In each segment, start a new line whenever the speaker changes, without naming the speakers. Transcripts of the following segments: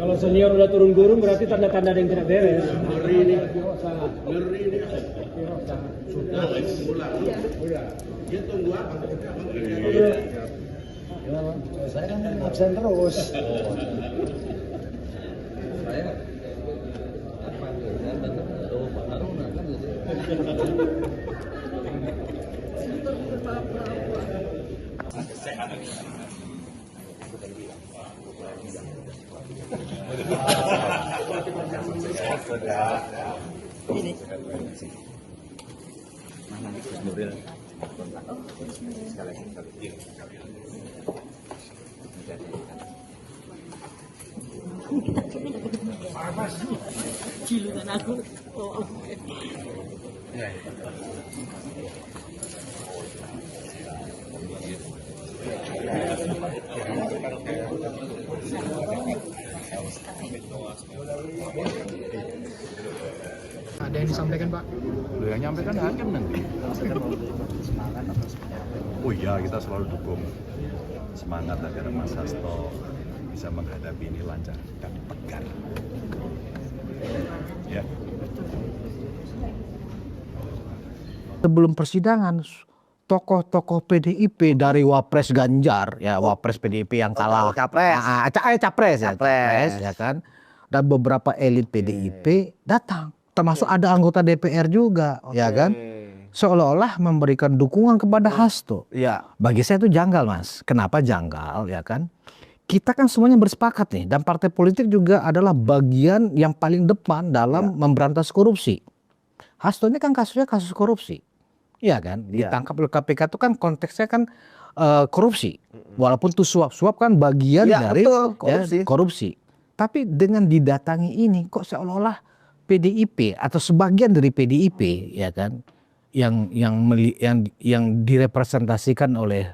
Kalau senior udah turun gurung berarti tanda-tanda yang tidak beres.
Ngeri ini. Sudah pulang. Dia tunggu apa?
Saya kan absen terus.
Saya apa ya Pak Haruna kan gitu.
Ini.
Mana Gus Nuril? Sekali.
Cilungan aku. Oh.
Ada yang disampaikan Pak?
Yang nyampaikan hakim nanti. Oh iya, kita selalu dukung semangat agar Mas Hasto bisa menghadapi ini lancar dan tegar. Ya.
Sebelum persidangan, tokoh-tokoh PDIP dari Wapres Ganjar, ya Wapres PDIP yang kalah, Capres ya kan, dan beberapa elit PDIP datang, termasuk ada anggota DPR juga, ya kan, seolah-olah memberikan dukungan kepada Hasto.
Ya.
Bagi saya itu janggal, Mas. Kenapa janggal, ya kan? Kita kan semuanya bersepakat nih, dan partai politik juga adalah bagian yang paling depan dalam memberantas korupsi. Hasto ini kan kasusnya kasus korupsi. Iya kan, ditangkap oleh KPK itu kan konteksnya kan korupsi. Walaupun itu suap-suap kan bagian dari korupsi. Tapi dengan didatangi ini kok seolah-olah PDIP atau sebagian dari PDIP ya kan yang direpresentasikan oleh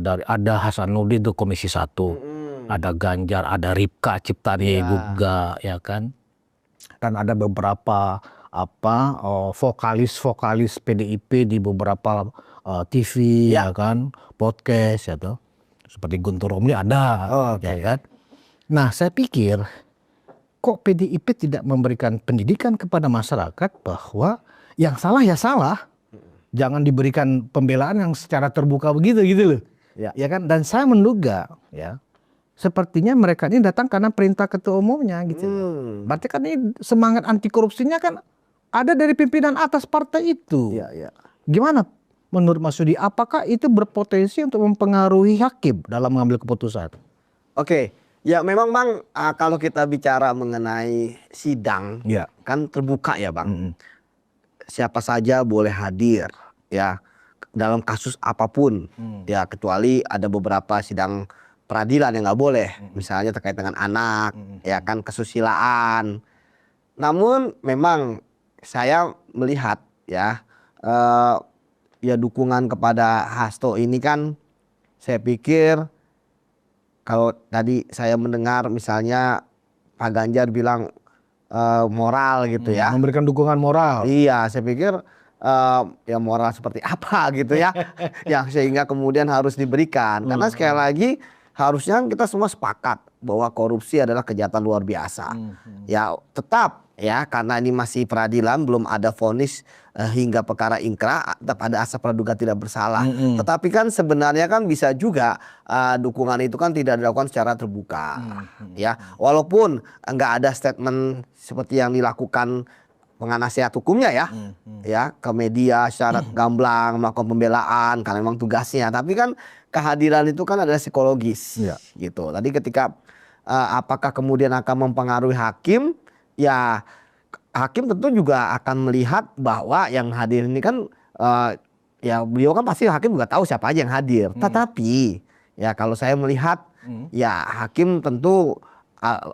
dari ada Hasanuddin itu Komisi 1, ada Ganjar, ada Ripka Ciptari juga ya kan. Dan ada beberapa vokalis PDIP di beberapa TV ya kan, podcast ya tuh. Seperti Guntur Romli ada ya kan. Nah, saya pikir kok PDIP tidak memberikan pendidikan kepada masyarakat bahwa yang salah ya salah. Jangan diberikan pembelaan yang secara terbuka begitu gitu loh. Ya kan, dan saya menduga ya sepertinya mereka ini datang karena perintah ketua umumnya gitu. Berarti kan ini semangat anti korupsinya kan ada dari pimpinan atas partai itu. Gimana menurut Mas Yudi? Apakah itu berpotensi untuk mempengaruhi hakim dalam mengambil keputusan?
Oke, ya memang Bang, kalau kita bicara mengenai sidang, kan terbuka ya Bang. Siapa saja boleh hadir ya dalam kasus apapun, ya kecuali ada beberapa sidang peradilan yang nggak boleh, misalnya terkait dengan anak, ya kan kesusilaan. Namun memang saya melihat ya dukungan kepada Hasto ini kan saya pikir kalau tadi saya mendengar misalnya Pak Ganjar bilang moral gitu ya.
Memberikan dukungan moral.
Iya, saya pikir ya moral seperti apa gitu ya. Yang sehingga kemudian harus diberikan. Karena sekali lagi harusnya kita semua sepakat bahwa korupsi adalah kejahatan luar biasa. Ya tetap ya karena ini masih peradilan, belum ada vonis hingga perkara ingkrah, tetap ada asas praduga tidak bersalah. Tetapi kan sebenarnya kan bisa juga dukungan itu kan tidak dilakukan secara terbuka. Ya, walaupun nggak ada statement seperti yang dilakukan penasihat hukumnya ya ke media secara gamblang melakukan pembelaan karena memang tugasnya. Tapi kan kehadiran itu kan adalah psikologis gitu. Tadi ketika apakah kemudian akan mempengaruhi hakim? Ya hakim tentu juga akan melihat bahwa yang hadir ini kan ya beliau kan pasti hakim juga tahu siapa aja yang hadir. Tetapi ya kalau saya melihat ya hakim tentu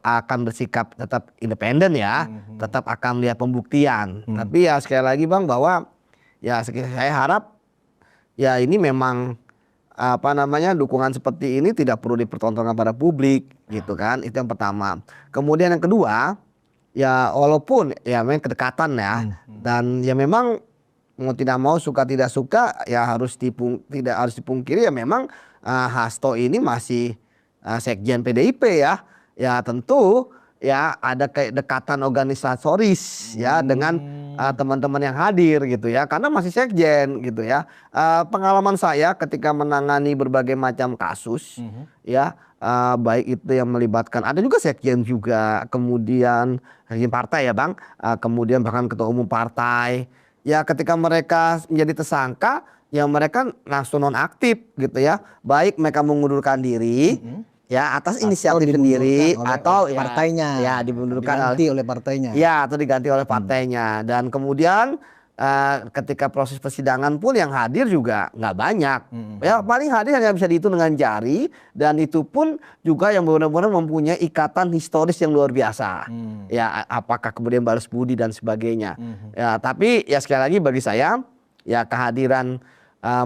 akan bersikap tetap independen ya, tetap akan melihat pembuktian. Tapi ya sekali lagi Bang bahwa ya saya harap ya ini memang dukungan seperti ini tidak perlu dipertontonkan pada publik gitu kan. Itu yang pertama. Kemudian yang kedua ya walaupun ya memang kedekatan ya dan ya memang mau tidak mau suka tidak suka ya tidak harus dipungkiri ya memang Hasto ini masih sekjen PDIP ya. Ya tentu ya ada kedekatan organisatoris ya dengan teman-teman yang hadir gitu ya karena masih sekjen gitu ya. Pengalaman saya ketika menangani berbagai macam kasus ya baik itu yang melibatkan ada juga sekjen juga, kemudian sekjen partai ya Bang, kemudian bahkan ketua umum partai ya ketika mereka menjadi tersangka ya mereka langsung nonaktif gitu ya, baik mereka mengundurkan diri ya atas inisiatif sendiri atau ya,
partainya
ya dimundurkan
diganti oleh partainya
ya atau diganti oleh partainya dan kemudian ketika proses persidangan pun yang hadir juga nggak banyak ya paling hadir hanya bisa dihitung dengan jari dan itu pun juga yang benar-benar mempunyai ikatan historis yang luar biasa ya apakah kemudian balas budi dan sebagainya ya tapi ya sekali lagi bagi saya ya kehadiran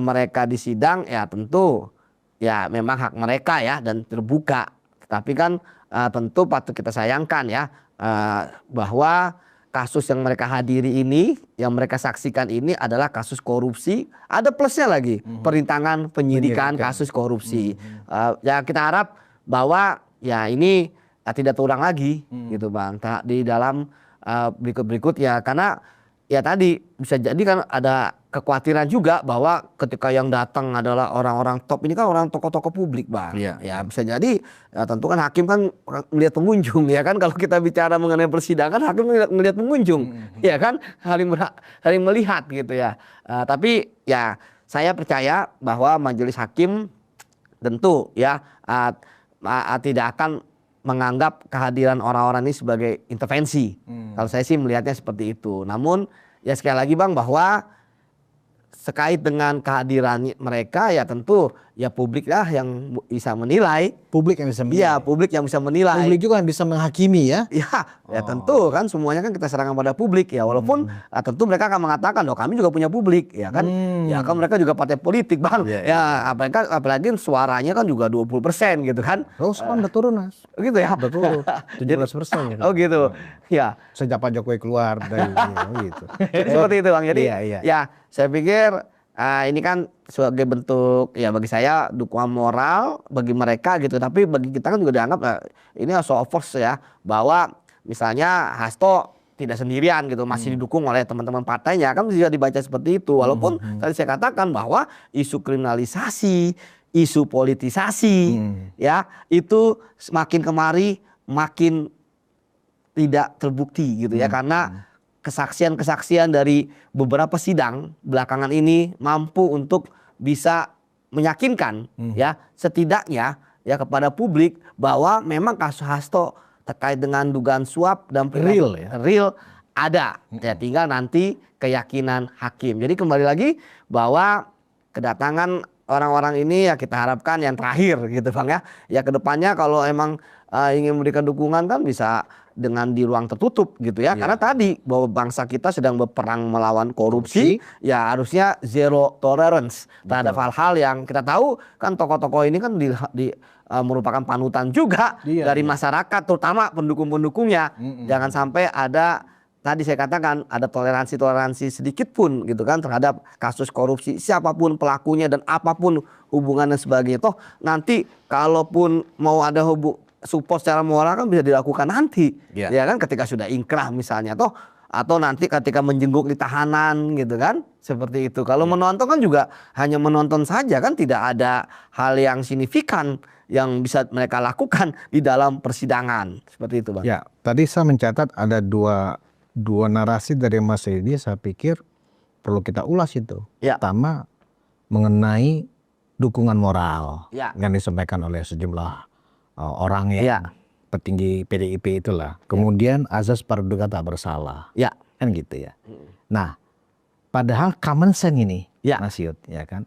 mereka di sidang ya tentu ya memang hak mereka ya dan terbuka. Tapi kan tentu patut kita sayangkan ya bahwa kasus yang mereka hadiri ini, yang mereka saksikan ini adalah kasus korupsi. Ada plusnya lagi, perintangan penyidikan kasus korupsi. Ya kita harap bahwa ya ini tidak terulang lagi gitu Bang. Di dalam berikut-berikut ya karena ya tadi bisa jadi kan ada kekhawatiran juga bahwa ketika yang datang adalah orang-orang top ini kan orang tokoh-tokoh publik Bang. Ya bisa jadi ya tentu kan hakim kan melihat pengunjung ya kan kalau kita bicara mengenai persidangan hakim melihat pengunjung ya kan saling melihat gitu ya. Tapi ya saya percaya bahwa majelis hakim tentu ya tidak akan menganggap kehadiran orang-orang ini sebagai intervensi. Kalau saya sih melihatnya seperti itu. Namun ya sekali lagi Bang bahwa sekait dengan kehadiran mereka ya tentu ya publik lah yang bisa menilai.
Publik yang bisa menilai.
Iya publik yang bisa menilai.
Publik juga yang bisa menghakimi ya.
Ya tentu kan semuanya kan kita serahkan pada publik ya walaupun tentu mereka akan mengatakan loh kami juga punya publik ya kan. Ya kan mereka juga partai politik Bang. Ya apalagi suaranya kan juga 20% gitu kan.
Terus kan udah turun Mas.
Gitu ya.
Udah turun 17% gitu.
Oh gitu. Ya.
Sejak Pak Jokowi keluar dari gitu.
Jadi seperti itu Bang. Jadi
iya.
ya saya pikir ini kan sebagai bentuk ya bagi saya dukungan moral bagi mereka gitu. Tapi bagi kita kan juga dianggap ini show of force ya bahwa misalnya Hasto tidak sendirian gitu masih didukung oleh teman-teman partainya kan bisa dibaca seperti itu. Walaupun tadi saya katakan bahwa isu kriminalisasi, isu politisasi ya itu semakin kemari makin tidak terbukti gitu ya karena kesaksian-kesaksian dari beberapa sidang belakangan ini mampu untuk bisa meyakinkan ya setidaknya ya kepada publik bahwa memang kasus Hasto terkait dengan dugaan suap dan real ada ya tinggal nanti keyakinan hakim. Jadi kembali lagi bahwa kedatangan orang-orang ini ya kita harapkan yang terakhir gitu Bang ya. Ya kedepannya kalau emang ingin memberikan dukungan kan bisa dengan di ruang tertutup gitu ya. Karena tadi bahwa bangsa kita sedang berperang melawan korupsi, ya harusnya zero tolerance terhadap hal-hal yang kita tahu kan tokoh-tokoh ini kan merupakan panutan juga dari masyarakat terutama pendukung-pendukungnya. Jangan sampai ada tadi saya katakan ada toleransi sedikit pun gitu kan terhadap kasus korupsi siapapun pelakunya dan apapun hubungannya sebagainya. Toh nanti kalaupun mau ada support secara moral kan bisa dilakukan nanti ya kan ketika sudah ingkrah misalnya toh atau nanti ketika menjenguk di tahanan gitu kan seperti itu. Kalau menonton kan juga hanya menonton saja kan tidak ada hal yang signifikan yang bisa mereka lakukan di dalam persidangan seperti itu Bang.
Ya tadi saya mencatat ada dua narasi dari Mas Edi saya pikir perlu kita ulas itu. Pertama mengenai dukungan moral yang disampaikan oleh sejumlah orang petinggi PDIP itulah. Kemudian azas praduga tak bersalah. Kan gitu ya. Nah, padahal common sense ini
Ya.
Mas Yud, ya kan.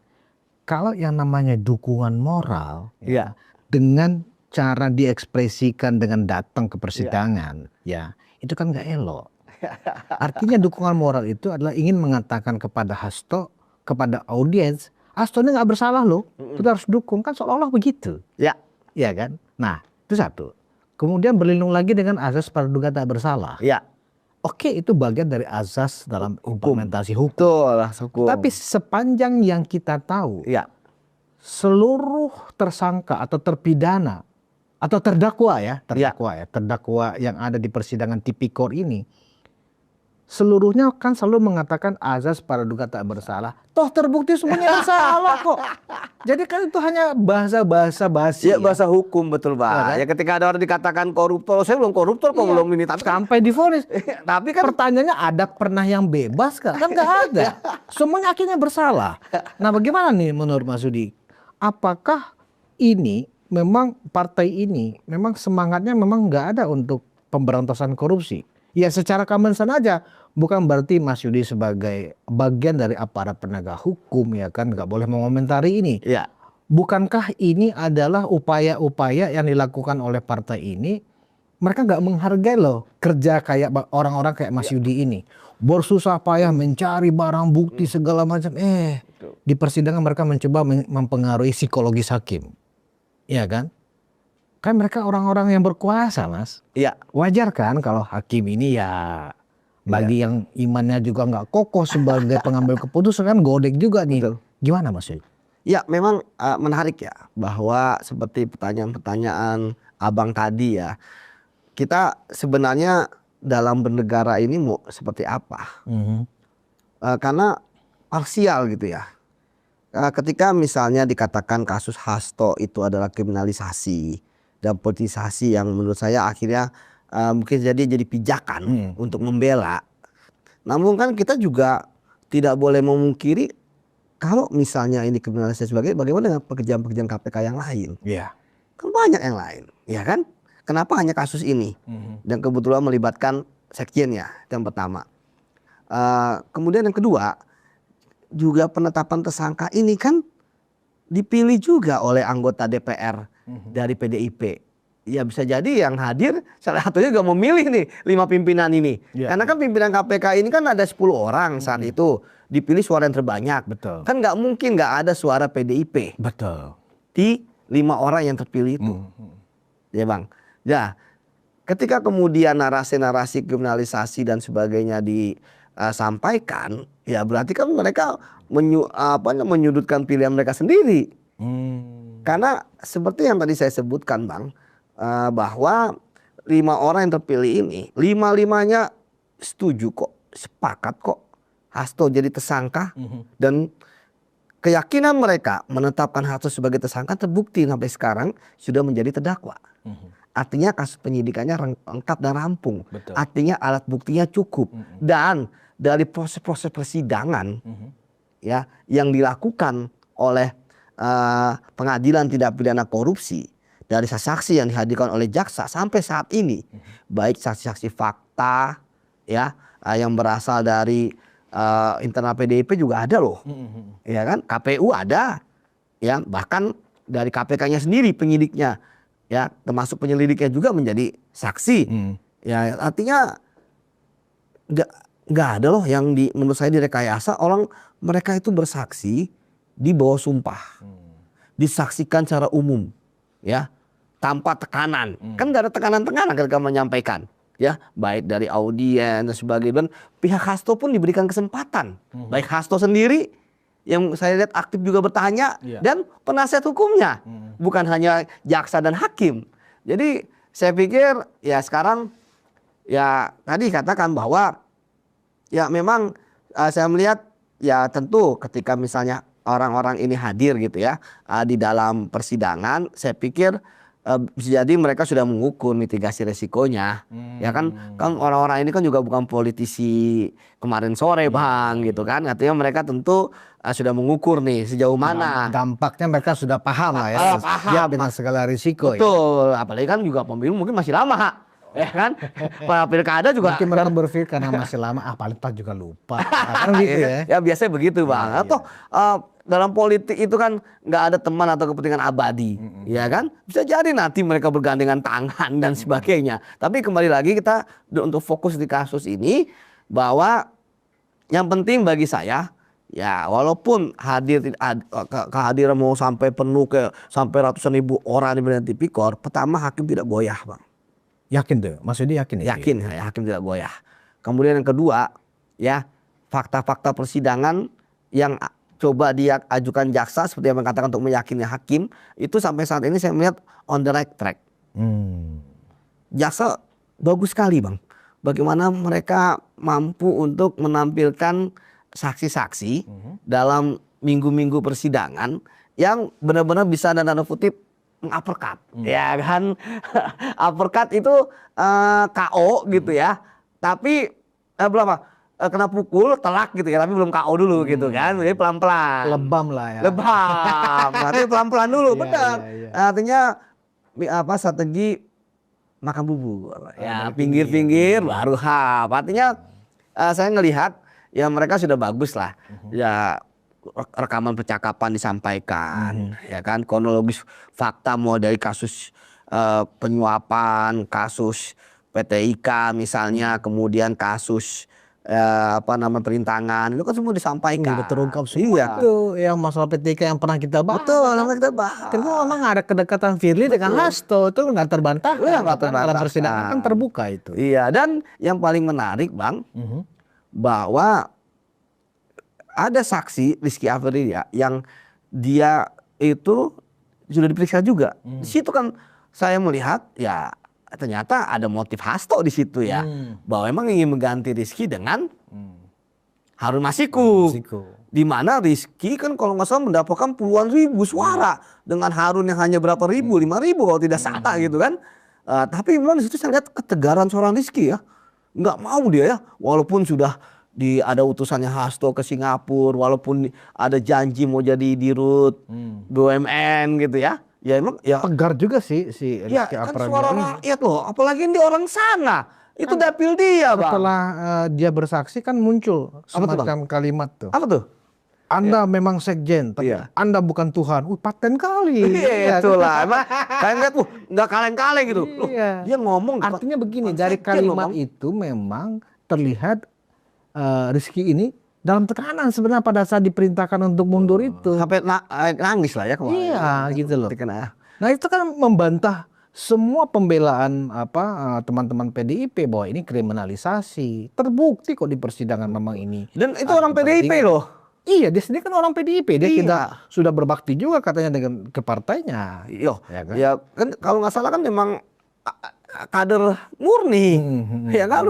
Kalau yang namanya dukungan moral,
Ya.
dengan cara diekspresikan dengan datang ke persidangan, ya itu kan nggak elok. Artinya dukungan moral itu adalah ingin mengatakan kepada Hasto, kepada audiens, Hasto ini nggak bersalah loh, kita harus dukung, kan seolah-olah begitu,
Ya.
ya kan. Nah itu satu. Kemudian berlindung lagi dengan azas praduga tak bersalah.
Ya.
Oke, itu bagian dari azas dalam implementasi hukum.
Betul, hukum.
Tapi sepanjang yang kita tahu,
Ya.
seluruh tersangka atau terpidana atau terdakwa terdakwa yang ada di persidangan tipikor ini, seluruhnya kan selalu mengatakan azas praduga tak bersalah. Toh terbukti semuanya bersalah kok. Jadi kan itu hanya bahasa-bahasa basi.
Ya, bahasa hukum, betul Bang.
Ya kan?
Ya ketika ada orang dikatakan koruptor, saya belum koruptor kok, belum ini. Tapi
Sampai divonis.
tapi kan
Pertanyaannya, ada pernah yang bebas kan? Kan nggak ada. Semuanya akhirnya bersalah. Nah bagaimana nih menurut Mas Yudi? Apakah ini memang partai ini memang semangatnya memang nggak ada untuk pemberantasan korupsi? Ya secara common sense aja. Bukan berarti Mas Yudi sebagai bagian dari aparat penegak hukum ya kan nggak boleh mengomentari ini.
ya.
Bukankah ini adalah upaya-upaya yang dilakukan oleh partai ini? Mereka nggak menghargai loh kerja kayak orang-orang kayak Mas Yudi ini. Bersusah payah mencari barang bukti segala macam. Di persidangan mereka mencoba mempengaruhi psikologis hakim. Iya kan? Kan mereka orang-orang yang berkuasa Mas.
Iya.
Wajar kan kalau hakim ini ya bagi yang imannya juga nggak kokoh sebagai pengambil keputusan kan godek juga nih.
Betul.
Gimana Mas Yudi?
Ya memang menarik ya bahwa seperti pertanyaan-pertanyaan abang tadi ya, kita sebenarnya dalam bernegara ini mau seperti apa? Karena parsial gitu ya. Ketika misalnya dikatakan kasus Hasto itu adalah kriminalisasi dan politisasi yang menurut saya akhirnya mungkin jadi pijakan untuk membela. Namun kan kita juga tidak boleh memungkiri kalau misalnya ini kriminalisasi sebagai bagaimana dengan pekerjaan-pekerjaan KPK yang lain?
Iya.
Kan banyak yang lain, ya kan? Kenapa hanya kasus ini? Dan kebetulan melibatkan sekjennya, yang pertama. Kemudian yang kedua, juga penetapan tersangka ini kan dipilih juga oleh anggota DPR dari PDIP. Ya bisa jadi yang hadir salah satunya juga memilih nih 5 pimpinan ini. Karena kan pimpinan KPK ini kan ada 10 orang saat itu. Dipilih suara yang terbanyak.
Betul.
Kan nggak mungkin nggak ada suara PDIP.
Betul.
Di 5 orang yang terpilih itu. Ya Bang. Ya, ketika kemudian narasi-narasi kriminalisasi dan sebagainya disampaikan, ya berarti kan mereka menyudutkan pilihan mereka sendiri. Karena seperti yang tadi saya sebutkan Bang, bahwa 5 orang yang terpilih ini, 5-5-nya setuju kok, sepakat kok Hasto jadi tersangka, dan keyakinan mereka menetapkan Hasto sebagai tersangka terbukti sampai sekarang sudah menjadi terdakwa. Artinya kasus penyidikannya lengkap dan rampung.
Betul.
Artinya alat buktinya cukup. Dan dari proses-proses persidangan ya yang dilakukan oleh pengadilan tindak pidana korupsi, dari saksi yang dihadirkan oleh jaksa sampai saat ini, baik saksi-saksi fakta ya yang berasal dari internal PDIP juga ada loh. Ya kan? KPU ada. Ya, bahkan dari KPK-nya sendiri penyidiknya ya, termasuk penyelidiknya juga menjadi saksi. Ya, artinya nggak ada loh yang menurut saya direkayasa. Orang mereka itu bersaksi di bawah sumpah. Disaksikan secara umum ya, tanpa tekanan. Kan nggak ada tekanan-tekanan ketika menyampaikan. Ya, baik dari audiens dan sebagainya, dan pihak Hasto pun diberikan kesempatan. Baik Hasto sendiri yang saya lihat aktif juga bertanya, dan penasihat hukumnya, bukan hanya jaksa dan hakim. Jadi saya pikir ya sekarang ya tadi katakan bahwa ya memang saya melihat ya tentu ketika misalnya orang-orang ini hadir gitu ya di dalam persidangan, saya pikir bisa jadi mereka sudah mengukur mitigasi resikonya. Ya kan orang-orang ini kan juga bukan politisi kemarin sore Bang gitu kan. Artinya mereka tentu sudah mengukur nih sejauh mana.
Dampaknya mereka sudah paham lah ya.
Paham.
Ya dengan segala risiko.
Betul. Apalagi kan juga pemilu mungkin masih lama. Ya kan? Pak pilkada juga
Mungkin mereka berpikir karena masih lama, paling tak juga lupa. Nah, kan gitu ya.
ya biasanya begitu bang.
Iya,
Atau dalam politik itu kan nggak ada teman atau kepentingan abadi, ya kan? Bisa jadi nanti mereka bergandengan tangan dan sebagainya. Tapi kembali lagi kita untuk fokus di kasus ini bahwa yang penting bagi saya ya walaupun kehadiran mau sampai penuh sampai ratusan ribu orang di Pengadilan Tipikor, pertama hakim tidak goyah bang.
Yakin tuh, maksudnya yakin ya?
Yakin ya, hakim tidak goyah. Kemudian yang kedua ya fakta-fakta persidangan yang coba dia ajukan jaksa seperti yang mengatakan untuk meyakini hakim itu sampai saat ini saya melihat on the right track. Jaksa bagus sekali bang. Bagaimana mereka mampu untuk menampilkan saksi-saksi dalam minggu-minggu persidangan yang benar-benar bisa dan tanda kutip uppercut, ya kan? Uppercut itu KO gitu ya, tapi belum apa? Kena pukul, telak gitu ya, tapi belum KO dulu gitu kan, jadi pelan-pelan.
Lebam lah ya.
Lebam, artinya pelan-pelan dulu,
Iya,
benar.
iya.
Artinya strategi makan bubur, ya pinggir-pinggir baru hap. Artinya saya ngelihat ya mereka sudah bagus lah, ya rekaman percakapan disampaikan, ya kan kronologis fakta mulai dari kasus penyuapan, kasus PT IKA misalnya, kemudian kasus perintangan, itu kan semua disampaikan.
Udah terungkap semua.
Iya.
Itu yang masalah PTK yang pernah kita bahas.
Betul, yang kita bahas.
Karena memang ada kedekatan Firly dengan Hasto itu nggak terbantahkan.
Iya, nggak
Dalam
terbantahkan.
persidangan kan terbuka itu.
Iya, dan yang paling menarik bang, bahwa ada saksi Rizky Afridia yang dia itu sudah diperiksa juga. Di situ kan saya melihat ya ternyata ada motif Hasto di situ ya, bahwa emang ingin mengganti Rizky dengan Harun Masiku. Di mana Rizky kan kalau nggak salah mendapatkan puluhan ribu suara dengan Harun yang hanya berapa ribu, 5.000 kalau tidak salah gitu kan. Tapi memang di situ saya lihat ketegaran seorang Rizky ya, nggak mau dia ya, walaupun sudah ada utusannya Hasto ke Singapura, walaupun ada janji mau jadi dirut BUMN gitu ya. Ya emang ya
Tegar juga sih si
ya
Rizky
kan
Apradia
suara
ini.
rakyat loh, apalagi ini orang sana. Itu dapil dia, Bang.
Setelah dia bersaksi kan muncul
Apa tuh,
semacam kalimat tuh.
Apa tuh?
Anda memang sekjen, tapi
Iya.
Anda bukan Tuhan. Paten kali.
Iya, itulah. Emang kayak ngeliat, nggak kaleng-kaleng gitu. Loh,
Iya.
dia ngomong.
Artinya begini,
Pak
dari
Sekjen
kalimat
ngomong.
itu memang terlihat Rizky ini dalam tekanan sebenarnya pada saat diperintahkan untuk mundur itu.
Sampai nangis lah ya kemarin.
Iya, gitu loh.
Dikena.
Nah itu kan membantah semua pembelaan teman-teman PDIP bahwa ini kriminalisasi. Terbukti kok di persidangan memang ini.
Dan itu
ada
orang PDIP
kepentingan.
loh.
Iya, dia sendiri kan orang PDIP. Dia
Iya.
sudah berbakti juga katanya dengan ke partainya.
Yo,
Ya kan?
ya kan kalau nggak salah kan memang kader murni. Ya kan